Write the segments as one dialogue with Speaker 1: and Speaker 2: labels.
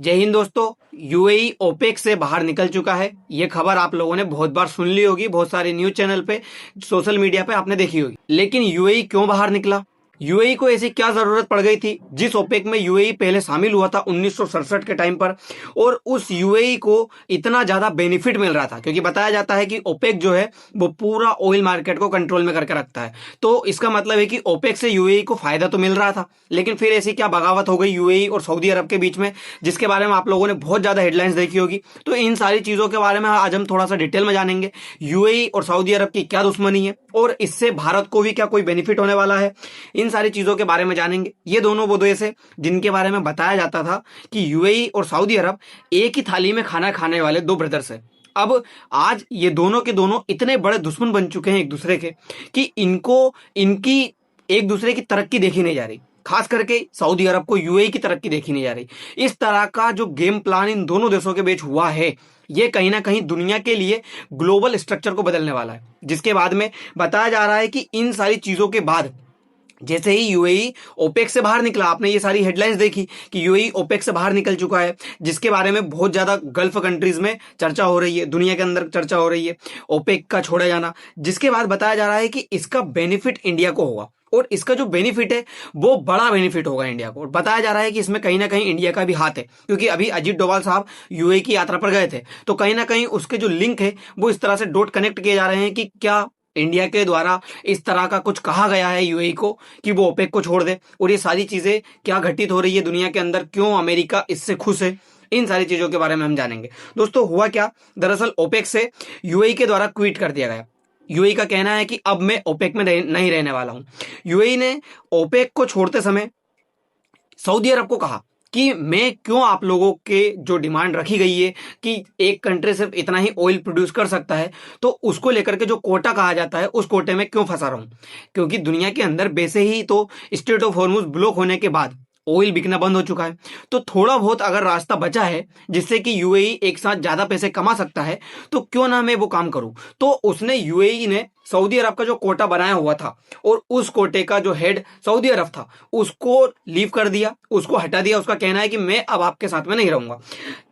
Speaker 1: जय हिंद दोस्तों। UAE OPEC से बाहर निकल चुका है। ये खबर आप लोगों ने बहुत बार सुन ली होगी, बहुत सारे न्यूज चैनल पे, सोशल मीडिया पे आपने देखी होगी। लेकिन यूएई क्यों बाहर निकला? यूएई को ऐसी क्या जरूरत पड़ गई थी जिस ओपेक में यूएई पहले शामिल हुआ था 1967 के टाइम पर, और उस यूएई को इतना ज्यादा बेनिफिट मिल रहा था? क्योंकि बताया जाता है कि ओपेक जो है वो पूरा ऑयल मार्केट को कंट्रोल में करके रखता है। तो इसका मतलब है कि ओपेक से यूएई को फायदा तो मिल रहा था, लेकिन फिर ऐसी क्या बगावत हो गई यूएई और सऊदी अरब के बीच में, जिसके बारे में आप लोगों ने बहुत ज्यादा हेडलाइंस देखी होगी। तो इन सारी चीजों के बारे में आज हम थोड़ा सा डिटेल में जानेंगे। यूएई और सऊदी अरब की क्या दुश्मनी है और इससे भारत को भी क्या कोई बेनिफिट होने वाला है, इन सारी चीजों के बारे में जानेंगे। ये दोनों वो देश है जिनके बारे में बताया जाता था कि यूएई और सऊदी अरब एक ही थाली में खाना खाने वाले दो ब्रदर्स है। अब आज ये दोनों के दोनों इतने बड़े दुश्मन बन चुके हैं एक दूसरे के कि इनकी एक दूसरे की तरक्की देखी नहीं जा रही। खास करके सऊदी अरब को यूएई की तरक्की देखी नहीं जा रही। इस तरह का जो गेम प्लान इन दोनों देशों के बीच हुआ है, ये कहीं ना कहीं दुनिया के लिए ग्लोबल स्ट्रक्चर को बदलने वाला है। जिसके बाद में बताया जा रहा है कि इन सारी चीजों के बाद जैसे ही यूएई ओपेक से बाहर निकला, आपने ये सारी हेडलाइंस देखी कि यूएई ओपेक से बाहर निकल चुका है, जिसके बारे में बहुत ज्यादा गल्फ कंट्रीज में चर्चा हो रही है, दुनिया के अंदर चर्चा हो रही है ओपेक का छोड़ा जाना। जिसके बाद बताया जा रहा है कि इसका बेनिफिट इंडिया को होगा, और इसका जो बेनिफिट है वो बड़ा बेनिफिट होगा इंडिया को। और बताया जा रहा है कि इसमें कहीं ना कहीं इंडिया का भी हाथ है, क्योंकि अभी अजीत डोभाल साहब यूएई की यात्रा पर गए थे, तो कहीं ना कहीं उसके जो लिंक है वो इस तरह से डॉट कनेक्ट किए जा रहे हैं कि क्या इंडिया के द्वारा इस तरह का कुछ कहा गया है यूएई को कि वो ओपेक को छोड़ दे, और ये सारी चीजें क्या घटित हो रही है दुनिया के अंदर, क्यों अमेरिका इससे खुश है, इन सारी चीजों के बारे में हम जानेंगे। दोस्तों हुआ क्या, दरअसल ओपेक से यूएई के द्वारा ट्वीट कर दिया गया। यूएई का कहना है कि अब मैं ओपेक में नहीं रहने वाला हूं। यूएई ने ओपेक को छोड़ते समय सऊदी अरब को कहा कि मैं क्यों आप लोगों के जो डिमांड रखी गई है कि एक कंट्री सिर्फ इतना ही ऑयल प्रोड्यूस कर सकता है, तो उसको लेकर के जो कोटा कहा जाता है उस कोटे में क्यों फंसा रहा हूं। क्योंकि दुनिया के अंदर वैसे ही तो स्ट्रेट ऑफ हॉर्मुज ब्लॉक होने के बाद ऑयल बिकना बंद हो चुका है, तो थोड़ा बहुत अगर रास्ता बचा है जिससे कि यूएई एक साथ ज्यादा पैसे कमा सकता है, तो क्यों ना मैं वो काम करूं। तो उसने यूएई ने सऊदी अरब का जो कोटा बनाया हुआ था और उस कोटे का जो हेड सऊदी अरब था उसको लीव कर दिया, उसको हटा दिया। उसका कहना है कि मैं अब आपके साथ में नहीं रहूंगा।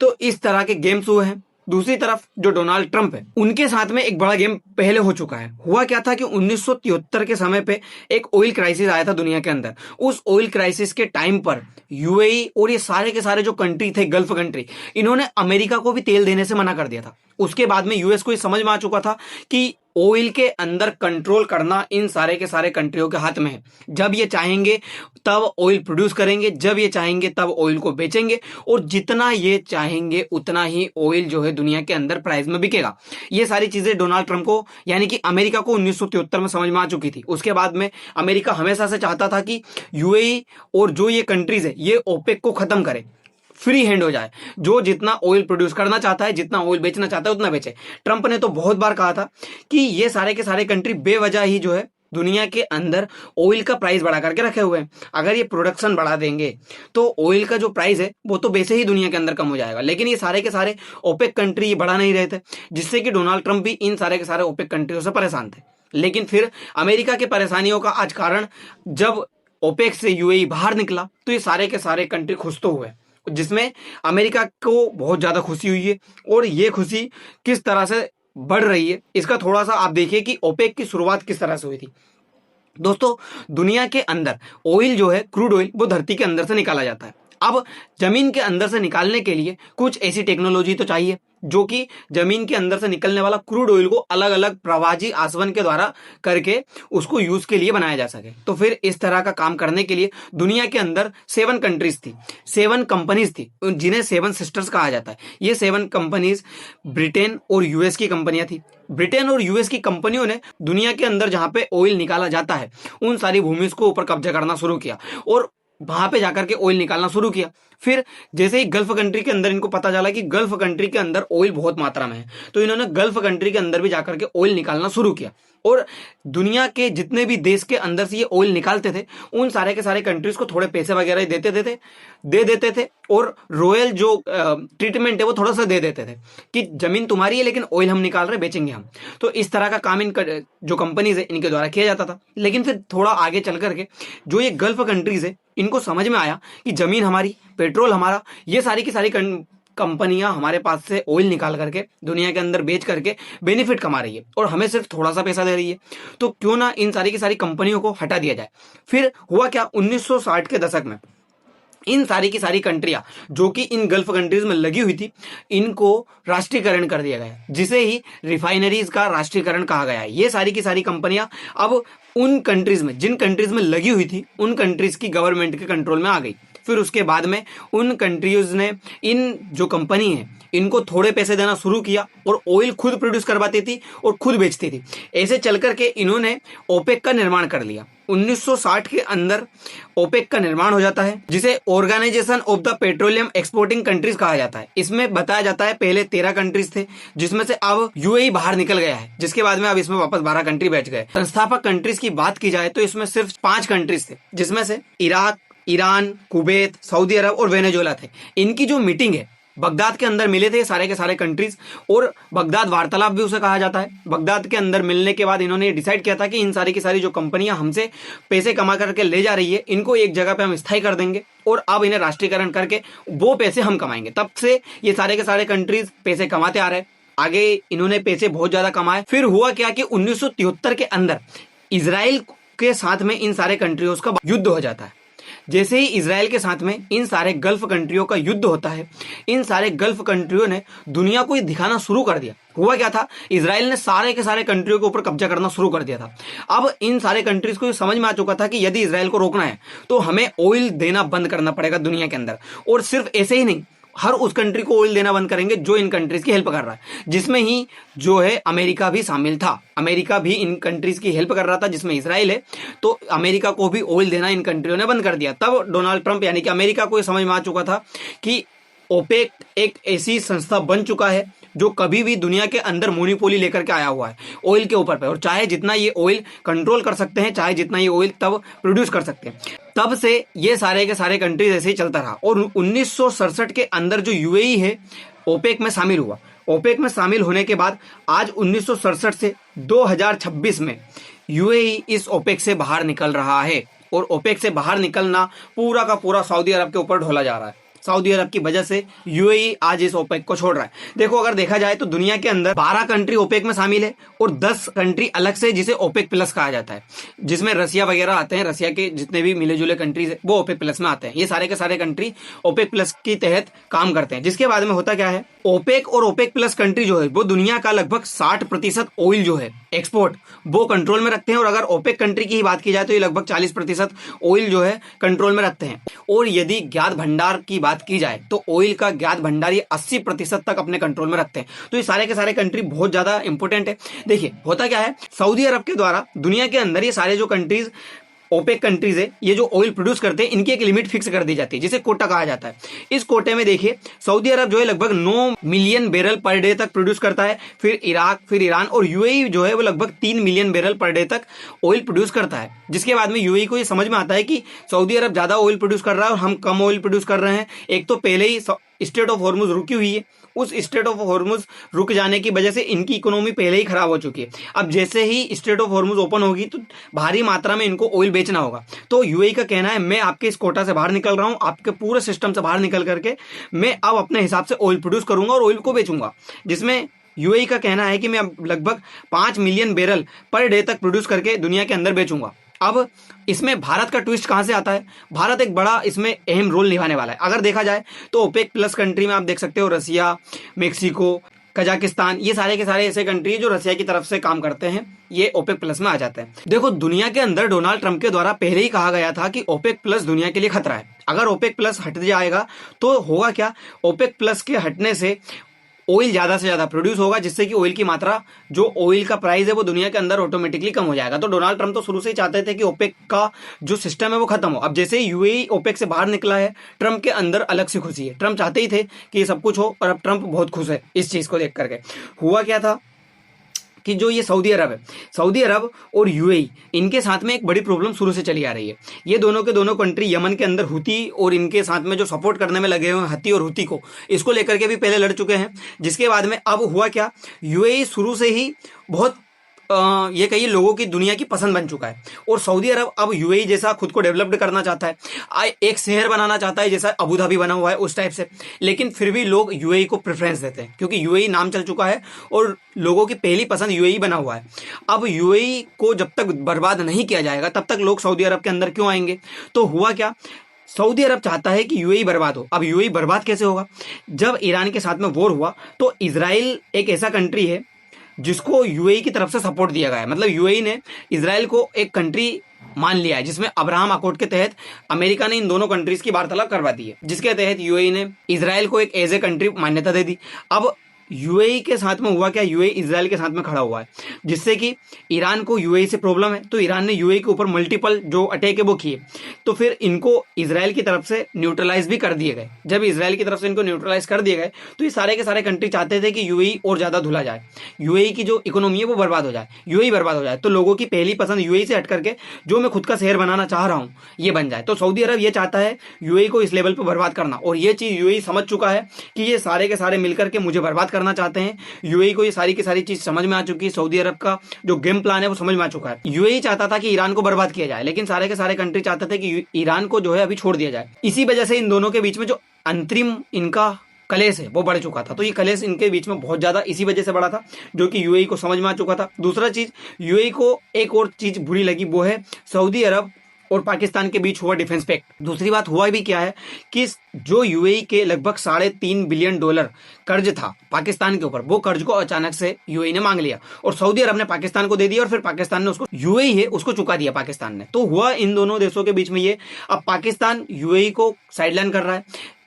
Speaker 1: तो इस तरह के गेम्स हुए हैं। दूसरी तरफ जो डोनाल्ड ट्रंप है, उनके साथ में एक बड़ा गेम पहले हो चुका है। हुआ क्या था कि 1973 के समय पे एक ऑयल क्राइसिस आया था दुनिया के अंदर। उस ऑयल क्राइसिस के टाइम पर यूएई और ये सारे के सारे जो कंट्री थे, गल्फ कंट्री, इन्होंने अमेरिका को भी तेल देने से मना कर दिया था। उसके बाद में यूएस को ये समझ में आ चुका था कि ऑयल के अंदर कंट्रोल करना इन सारे के सारे कंट्रियों के हाथ में है। जब ये चाहेंगे तब ऑयल प्रोड्यूस करेंगे, जब ये चाहेंगे तब ऑयल को बेचेंगे, और जितना ये चाहेंगे उतना ही ऑयल जो है दुनिया के अंदर प्राइस में बिकेगा। ये सारी चीजें डोनाल्ड ट्रंप को यानी कि अमेरिका को 1973 में समझ में आ चुकी थी। उसके बाद में अमेरिका हमेशा से चाहता था कि यूएई और जो ये कंट्रीज है ये ओपेक को खत्म करे, फ्री हैंड हो जाए, जो जितना ऑयल प्रोड्यूस करना चाहता है, जितना ऑयल बेचना चाहता है उतना बेचे। ट्रंप ने तो बहुत बार कहा था कि ये सारे के सारे कंट्री बेवजह ही जो है दुनिया के अंदर ऑयल का प्राइस बढ़ा करके रखे हुए हैं। अगर ये प्रोडक्शन बढ़ा देंगे तो ऑयल का जो प्राइस है वो तो वैसे ही दुनिया के अंदर कम हो जाएगा। लेकिन ये सारे के सारे ओपेक कंट्री ये बढ़ा नहीं रहे थे, जिससे कि डोनाल्ड ट्रंप भी इन सारे के सारे ओपेक कंट्रियों से परेशान थे। लेकिन फिर अमेरिका के परेशानियों का आज कारण, जब ओपेक से यूएई बाहर निकला तो ये सारे के सारे कंट्री खुश तो हुए, जिसमें अमेरिका को बहुत ज्यादा खुशी हुई है। और ये खुशी किस तरह से बढ़ रही है इसका थोड़ा सा आप देखिए कि ओपेक की शुरुआत किस तरह से हुई थी। दोस्तों दुनिया के अंदर ऑयल जो है, क्रूड ऑयल, वो धरती के अंदर से निकाला जाता है। अब जमीन के अंदर से निकालने के लिए कुछ ऐसी टेक्नोलॉजी तो चाहिए जो कि जमीन के अंदर से निकलने वाला क्रूड ऑयल को अलग अलग प्रवाजी आसवन के द्वारा करके उसको यूज के लिए बनाया जा सके। तो फिर इस तरह का काम करने के लिए दुनिया के अंदर 7 कंट्रीज थी, 7 कंपनीज थी, जिन्हें 7 सिस्टर्स कहा जाता है। ये 7 कंपनीज ब्रिटेन और यूएस की कंपनियां थी। ब्रिटेन और यूएस की कंपनियों ने दुनिया के अंदर जहां पे ऑयल निकाला जाता है उन सारी भूमि को ऊपर कब्जा करना शुरू किया और वहां पे जाकर के ऑयल निकालना शुरू किया। फिर जैसे ही गल्फ कंट्री के अंदर इनको पता चला कि गल्फ कंट्री के अंदर ऑयल बहुत मात्रा में है, तो इन्होंने गल्फ कंट्री के अंदर भी जाकर के ऑयल निकालना शुरू किया। और दुनिया के जितने भी देश के अंदर से ये ऑयल निकालते थे उन सारे के सारे कंट्रीज को थोड़े पैसे वगैरह दे देते थे और रॉयल जो ट्रीटमेंट है वो थोड़ा सा दे देते थे कि जमीन तुम्हारी है लेकिन ऑयल हम निकाल रहे, बेचेंगे हम। तो इस तरह का काम इन जो कंपनीज है इनके द्वारा किया जाता था। लेकिन फिर थोड़ा आगे चल करके जो ये गल्फ कंट्रीज है इनको समझ में आया कि जमीन हमारी, पेट्रोल हमारा, ये सारी की सारी कंपनियां हमारे पास से ऑयल निकाल करके दुनिया के अंदर बेच करके बेनिफिट कमा रही है और हमें सिर्फ थोड़ा सा पैसा दे रही है, तो क्यों ना इन सारी की सारी कंपनियों को हटा दिया जाए। फिर हुआ क्या, 1960 के दशक में इन सारी की सारी कंट्रियां जो कि इन गल्फ कंट्रीज में लगी हुई थी, इनको राष्ट्रीयकरण कर दिया गया, जिसे ही रिफाइनरीज का राष्ट्रीयकरण कहा गया है। ये सारी की सारी कंपनियां अब उन कंट्रीज में, जिन कंट्रीज में लगी हुई थी, उन कंट्रीज की गवर्नमेंट के कंट्रोल में आ गई। फिर उसके बाद में उन कंट्रीज ने इन जो कंपनी है इनको थोड़े पैसे देना शुरू किया और ऑयल खुद प्रोड्यूस करवाती थी और खुद बेचती थी। ऐसे चल करके इन्होंने ओपेक का निर्माण कर लिया। 1960 के अंदर ओपेक का निर्माण हो जाता है, जिसे organisation of the petroleum exporting countries कहा जाता है। इसमें बताया जाता है पहले 13 कंट्रीज थे, जिसमें से अब यूएई बाहर निकल गया है, जिसके बाद में अब इसमें वापस 12 कंट्री बैठ गए। संस्थापक कंट्रीज की बात की जाए तो इसमें सिर्फ 5 कंट्रीज थे, जिसमें से इराक, ईरान, कुवैत, सऊदी अरब और वेनेजुएला थे। इनकी जो मीटिंग है बगदाद के अंदर मिले थे सारे के सारे कंट्रीज, और बगदाद वार्तालाप भी उसे कहा जाता है। बगदाद के अंदर मिलने के बाद इन्होंने डिसाइड किया था कि इन सारी की सारी जो कंपनियां हमसे पैसे कमा करके ले जा रही है, इनको एक जगह पे हम स्थायी कर देंगे और अब इन्हें राष्ट्रीयकरण करके वो पैसे हम कमाएंगे। तब से ये सारे के सारे कंट्रीज पैसे कमाते आ रहे, आगे इन्होंने पैसे बहुत ज्यादा कमाए। फिर हुआ क्या कि 1973 के अंदर इजराइल के साथ में इन सारे कंट्रियों का युद्ध हो जाता है। जैसे ही इजराइल के साथ में इन सारे गल्फ कंट्रियों का युद्ध होता है, इन सारे गल्फ कंट्रियों ने दुनिया को ये दिखाना शुरू कर दिया। हुआ क्या था, इजराइल ने सारे के सारे कंट्रियों के ऊपर कब्जा करना शुरू कर दिया था। अब इन सारे कंट्रीज को ये समझ में आ चुका था कि यदि इजराइल को रोकना है तो हमें ऑयल देना बंद करना पड़ेगा दुनिया के अंदर। और सिर्फ ऐसे ही नहीं, हर उस कंट्री को ऑयल देना बंद करेंगे जो इन कंट्रीज की हेल्प कर रहा है, जिसमें ही जो है अमेरिका भी शामिल था। अमेरिका भी इन कंट्रीज की हेल्प कर रहा था, जिसमें इजराइल है, तो अमेरिका को भी ऑयल देना इन कंट्रियों ने बंद कर दिया। तब डोनाल्ड ट्रंप यानी कि अमेरिका को ये समझ में आ चुका था कि ओपेक एक ऐसी संस्था बन चुका है जो कभी भी दुनिया के अंदर मोनोपोली लेकर के आया हुआ है ऑयल के ऊपर पे, और चाहे जितना ये ऑयल कंट्रोल कर सकते हैं, चाहे जितना ये ऑयल तब प्रोड्यूस कर सकते हैं। तब से ये सारे के सारे कंट्रीज ऐसे ही चलता रहा और 1967 के अंदर जो यूएई है ओपेक में शामिल हुआ। ओपेक में शामिल होने के बाद आज 1967 से 2026 में यूएई इस ओपेक से बाहर निकल रहा है, और ओपेक से बाहर निकलना पूरा का पूरा सऊदी अरब के ऊपर ढोला जा रहा है। सऊदी अरब की वजह से यूएई आज इस ओपेक को छोड़ रहा है। देखो, अगर देखा जाए तो दुनिया के अंदर 12 कंट्री ओपेक में शामिल है और 10 कंट्री अलग से, जिसे ओपेक प्लस कहा जाता है, जिसमें रसिया वगैरह आते हैं। रसिया के जितने भी मिले जुले कंट्रीज है वो ओपेक प्लस में आते हैं। ये सारे के सारे कंट्री ओपेक प्लस की तहत काम करते हैं। जिसके बाद में होता क्या है, ओपेक और ओपेक प्लस कंट्री जो है वो दुनिया का लगभग 60% ऑयल जो है एक्सपोर्ट वो कंट्रोल में रखते हैं। और अगर ओपेक कंट्री की ही बात की जाए तो ये लगभग 40% ऑयल जो है कंट्रोल में रखते हैं। और यदि ज्ञात भंडार की बात की जाए तो ऑयल का ज्ञात भंडार ये 80% तक अपने कंट्रोल में रखते हैं। तो ये सारे के सारे कंट्री बहुत ज्यादा इंपॉर्टेंट है। देखिए, होता क्या है, सऊदी अरब के द्वारा दुनिया के अंदर ये सारे जो कंट्रीज ओपेक कंट्रीज है, ये जो ऑयल प्रोड्यूस करते हैं, इनकी एक लिमिट फिक्स कर दी जाती है, जिसे कोटा कहा जाता है। इस कोटे में देखिए, सऊदी अरब जो है लगभग 9 मिलियन बैरल पर डे तक प्रोड्यूस करता है। फिर इराक, फिर ईरान, और यूएई जो है वो लगभग 3 मिलियन बैरल पर डे तक ऑयल प्रोड्यूस करता है। जिसके बाद में यूएई को ये समझ में आता है कि सऊदी अरब ज्यादा ऑयल प्रोड्यूस कर रहा है और हम कम ऑयल प्रोड्यूस कर रहे हैं। एक तो पहले ही स्टेट ऑफ हॉर्मुज रुकी हुई है, उस स्टेट ऑफ हॉर्मुज रुक जाने की वजह से इनकी इकोनॉमी पहले ही खराब हो चुकी है। अब जैसे ही स्टेट ऑफ हॉर्मुज ओपन होगी तो भारी मात्रा में इनको ऑयल बेचना होगा। तो यूएई का कहना है, मैं आपके इस कोटा से बाहर निकल रहा हूं, आपके पूरे सिस्टम से बाहर निकल करके मैं अब अपने हिसाब से ऑयल प्रोड्यूस करूंगा और ऑयल को बेचूंगा। जिसमें यूएई का कहना है कि मैं अब लगभग 5 मिलियन बैरल पर डे तक प्रोड्यूस करके दुनिया के अंदर बेचूंगा। अब इसमें भारत का ट्विस्ट कहां से आता है, भारत एक बड़ा इसमें अहम रोल निभाने वाला है। अगर देखा जाए तो ओपेक प्लस कंट्री में आप देख सकते हो रसिया, मेक्सिको, कजाकिस्तान, ये सारे के सारे ऐसे कंट्री जो रसिया की तरफ से काम करते हैं, ये ओपेक प्लस में आ जाते हैं। देखो, दुनिया के अंदर डोनाल्ड ट्रंप के द्वारा पहले ही कहा गया था कि ओपेक प्लस दुनिया के लिए खतरा है। अगर ओपेक प्लस हट जाएगा तो होगा क्या, ओपेक प्लस के हटने से ऑयल ज्यादा से ज्यादा प्रोड्यूस होगा, जिससे कि ऑयल की मात्रा, जो ऑयल का प्राइस है वो दुनिया के अंदर ऑटोमेटिकली कम हो जाएगा। तो डोनाल्ड ट्रंप तो शुरू से ही चाहते थे कि ओपेक का जो सिस्टम है वो खत्म हो। अब जैसे ही यूएई ओपेक से बाहर निकला है, ट्रंप के अंदर अलग से खुशी है। ट्रंप चाहते ही थे कि ये सब कुछ हो, और अब ट्रंप बहुत खुश है इस चीज को देख करके। हुआ क्या था कि जो ये सऊदी अरब है, सऊदी अरब और यूएई, इनके साथ में एक बड़ी प्रॉब्लम शुरू से चली आ रही है। ये दोनों के दोनों कंट्री यमन के अंदर हुती और इनके साथ में जो सपोर्ट करने में लगे हुए हैं हती और हुती को, इसको लेकर के भी पहले लड़ चुके हैं। जिसके बाद में अब हुआ क्या, यूएई शुरू से ही बहुत ये कहिए लोगों की दुनिया की पसंद बन चुका है। और सऊदी अरब अब यूएई जैसा खुद को डेवलप्ड करना चाहता है, एक शहर बनाना चाहता है जैसा अबू धाबी बना हुआ है उस टाइप से। लेकिन फिर भी लोग यूएई को प्रेफरेंस देते हैं क्योंकि यूएई नाम चल चुका है और लोगों की पहली पसंद यूएई बना हुआ है। अब यूएई को जब तक बर्बाद नहीं किया जाएगा तब तक लोग सऊदी अरब के अंदर क्यों आएंगे। तो हुआ क्या, सऊदी अरब चाहता है कि यूएई बर्बाद हो। अब यूएई बर्बाद कैसे होगा, जब ईरान के साथ में वॉर हुआ तो इजराइल एक ऐसा कंट्री है जिसको यूएई की तरफ से सपोर्ट दिया गया है। मतलब यूएई ने इजराइल को एक कंट्री मान लिया है, जिसमें अब्राहम अकॉर्ड के तहत अमेरिका ने इन दोनों कंट्रीज की वार्तालाप करवा दी है, जिसके तहत यूएई ने इजराइल को एक एज ए कंट्री मान्यता दे दी। अब यूएई के साथ में हुआ क्या, यूएई इजराइल के साथ में खड़ा हुआ है, जिससे कि ईरान को यूएई से प्रॉब्लम है। तो ईरान ने यूएई के ऊपर मल्टीपल जो अटैक है वो किए, तो फिर इनको इजराइल की तरफ से न्यूट्रलाइज भी कर दिए गए। जब इजराइल की तरफ से इनको न्यूट्रलाइज कर दिए गए तो ये सारे के सारे कंट्री चाहते थे कि यूएई और ज्यादा धुला जाए, यूएई की जो इकोनॉमी है वो बर्बाद हो जाए, यूएई बर्बाद हो जाए। तो लोगों की पहली पसंद यूएई से हट करके जो मैं खुद का शहर बनाना चाह रहा हूँ ये बन जाए। तो सऊदी अरब ये चाहता है यूएई को इस लेवल पर बर्बाद करना, और ये चीज यूएई समझ चुका है कि ये सारे के सारे मिलकर के मुझे बर्बाद करना चाहते हैं। यूएई को ये सारी की सारी चीज समझ में आ चुकी है, सऊदी अरब का जो गेम प्लान है वो समझ में आ चुका है। यूएई चाहता था कि ईरान को बर्बाद किया जाए, लेकिन सारे के सारे कंट्री चाहते थे कि ईरान को जो है अभी छोड़ दिया जाए। इसी वजह से इन दोनों के बीच में जो अंतरिम इनका कलेश है वो बढ़ चुका था। तो ये कलेश इनके बीच में बहुत ज्यादा इसी वजह से बढ़ा था, जो कि यूएई को समझ में आ चुका था। दूसरा चीज, यूएई को एक और चीज बुरी लगी, वो है सऊदी अरब और पाकिस्तान के बीच हुआ डिफेंस पैक्ट। दूसरी बात हुआ भी क्या है कि जो यूएई के लगभग $3.5 बिलियन कर्ज था पाकिस्तान के ऊपर, वो कर्ज को अचानक से यूएई ने मांग लिया और सऊदी अरब ने पाकिस्तान को दे दिया, और फिर पाकिस्तान ने उसको, यूएई है उसको चुका दिया पाकिस्तान ने। तो हुआ इन दोनों देशों के बीच में ये, अब पाकिस्तान यूएई को साइडलाइन कर रहा है,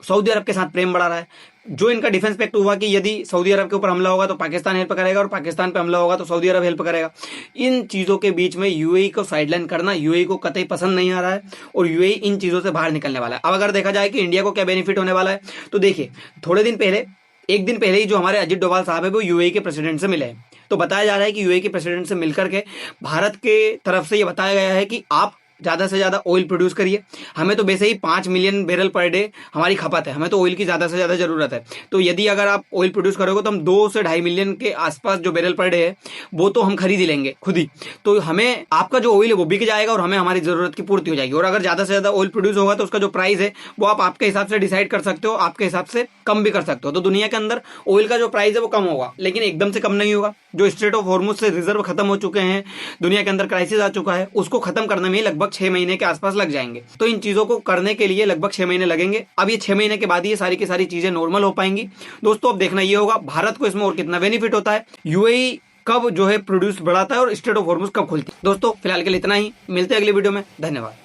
Speaker 1: सऊदी अरब के साथ प्रेम बढ़ा रहा है। जो इनका डिफेंस पैक्ट हुआ कि यदि सऊदी अरब के ऊपर हमला होगा तो पाकिस्तान हेल्प करेगा, और पाकिस्तान पे हमला होगा तो सऊदी अरब हेल्प करेगा। इन चीजों के बीच में यूएई को साइडलाइन करना यूएई को कतई पसंद नहीं आ रहा है, और यूएई इन चीजों से बाहर निकलने वाला है। अब अगर देखा जाए कि इंडिया को क्या बेनिफिट होने वाला है, तो देखिए थोड़े दिन पहले, एक दिन पहले ही जो हमारे अजीत डोभाल साहब है वो यूएई के प्रेसिडेंट से मिले हैं। तो बताया जा रहा है कि यूएई के प्रेसिडेंट से मिलकर के भारत के तरफ से ये बताया गया है कि आप ज्यादा से ज्यादा ऑयल प्रोड्यूस करिए। हमें तो वैसे ही 5 मिलियन बैरल पर डे हमारी खपत है, हमें तो ऑयल की ज्यादा से ज्यादा जरूरत है। तो यदि अगर आप ऑयल प्रोड्यूस करोगे तो हम 2 से 2.5 मिलियन के आसपास जो बैरल पर डे है वो तो हम खरीद ही लेंगे खुद ही। तो हमें आपका जो ऑयल है वो बिक जाएगा और हमें हमारी जरूरत की पूर्ति हो जाएगी। और अगर ज्यादा से ज्यादा ऑयल प्रोड्यूस होगा तो उसका जो प्राइस है वो आप आपके हिसाब से डिसाइड कर सकते हो, आपके हिसाब से कम भी कर सकते हो। तो दुनिया के अंदर ऑयल का जो प्राइस है वो कम होगा, लेकिन एकदम से कम नहीं होगा। जो स्ट्रेट ऑफ हॉर्मुज से रिजर्व खत्म हो चुके हैं, दुनिया के अंदर क्राइसिस आ चुका है, उसको खत्म करने में लगभग 6 महीने के आसपास लग जाएंगे। तो इन चीजों को करने के लिए लगभग 6 महीने लगेंगे। अब ये 6 महीने के बाद ये सारी की सारी चीजें नॉर्मल हो पाएंगी। दोस्तों अब देखना ये होगा भारत को इसमें और कितना बेनिफिट होता है, यूएई कब जो है प्रोड्यूस बढ़ाता है और स्ट्रेट ऑफ हॉर्मुज कब खुलती है। दोस्तों फिलहाल के लिए इतना ही, मिलते हैं अगली वीडियो में, धन्यवाद।